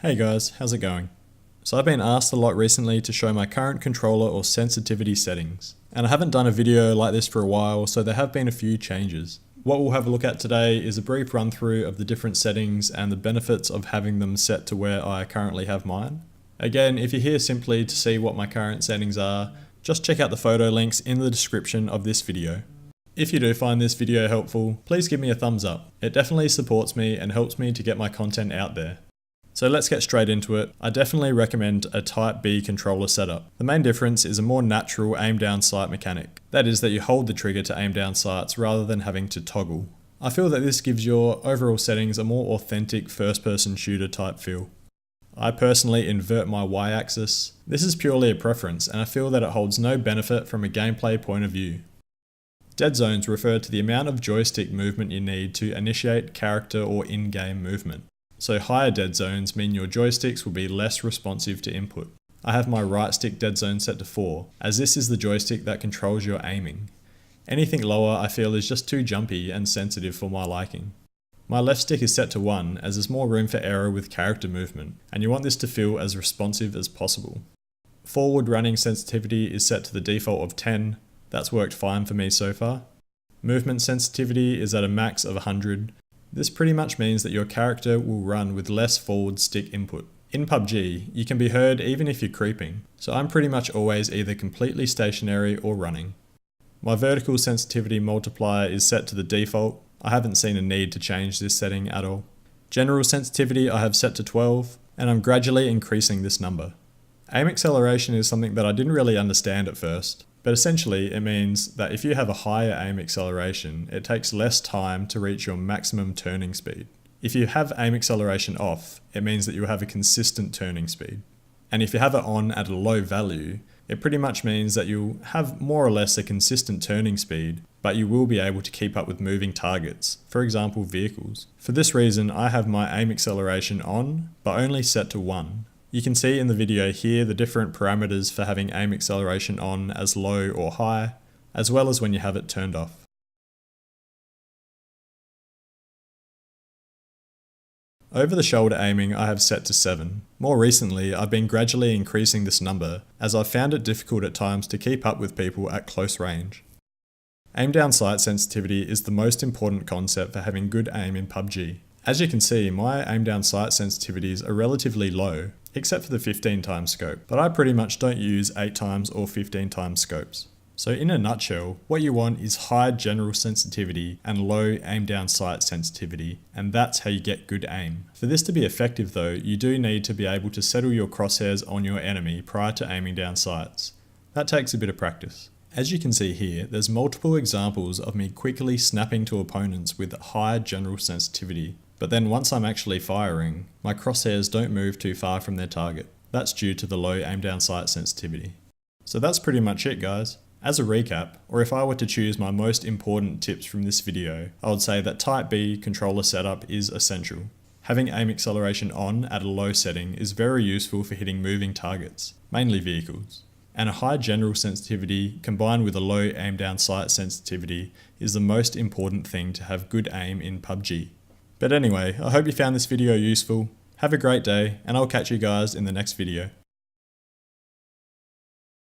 Hey guys, how's it going? So I've been asked a lot recently to show my current controller or sensitivity settings. And I haven't done a video like this for a while, so there have been a few changes. What we'll have a look at today is a brief run through of the different settings and the benefits of having them set to where I currently have mine. Again, if you're here simply to see what my current settings are, just check out the photo links in the description of this video. If you do find this video helpful, please give me a thumbs up. It definitely supports me and helps me to get my content out there. So let's get straight into it. I definitely recommend a Type B controller setup. The main difference is a more natural aim down sight mechanic. That is that you hold the trigger to aim down sights rather than having to toggle. I feel that this gives your overall settings a more authentic first person shooter type feel. I personally invert my Y-axis. This is purely a preference and I feel that it holds no benefit from a gameplay point of view. Dead zones refer to the amount of joystick movement you need to initiate character or in-game movement. So higher dead zones mean your joysticks will be less responsive to input. I have my right stick dead zone set to 4, as this is the joystick that controls your aiming. Anything lower I feel is just too jumpy and sensitive for my liking. My left stick is set to 1, as there's more room for error with character movement, and you want this to feel as responsive as possible. Forward running sensitivity is set to the default of 10, that's worked fine for me so far. Movement sensitivity is at a max of 100. This pretty much means that your character will run with less forward stick input. In PUBG, you can be heard even if you're creeping, so I'm pretty much always either completely stationary or running. My vertical sensitivity multiplier is set to the default. I haven't seen a need to change this setting at all. General sensitivity I have set to 12, and I'm gradually increasing this number. Aim acceleration is something that I didn't really understand at first. But essentially, it means that if you have a higher aim acceleration, it takes less time to reach your maximum turning speed. If you have aim acceleration off, it means that you have a consistent turning speed. And if you have it on at a low value, it pretty much means that you'll have more or less a consistent turning speed, but you will be able to keep up with moving targets, for example vehicles. For this reason, I have my aim acceleration on, but only set to 1. You can see in the video here the different parameters for having aim acceleration on as low or high, as well as when you have it turned off. Over the shoulder aiming I have set to 7. More recently I've been gradually increasing this number as I've found it difficult at times to keep up with people at close range. Aim down sight sensitivity is the most important concept for having good aim in PUBG. As you can see, my aim down sight sensitivities are relatively low, except for the 15 times scope, but I pretty much don't use 8 times or 15 times scopes. So in a nutshell, what you want is high general sensitivity and low aim down sight sensitivity, and that's how you get good aim. For this to be effective though, you do need to be able to settle your crosshairs on your enemy prior to aiming down sights. That takes a bit of practice. As you can see here, there's multiple examples of me quickly snapping to opponents with high general sensitivity. But then once I'm actually firing, my crosshairs don't move too far from their target. That's due to the low aim down sight sensitivity. So that's pretty much it guys. As a recap, or if I were to choose my most important tips from this video, I would say that Type B controller setup is essential. Having aim acceleration on at a low setting is very useful for hitting moving targets, mainly vehicles. And a high general sensitivity combined with a low aim down sight sensitivity is the most important thing to have good aim in PUBG. But anyway, I hope you found this video useful. Have a great day, and I'll catch you guys in the next video.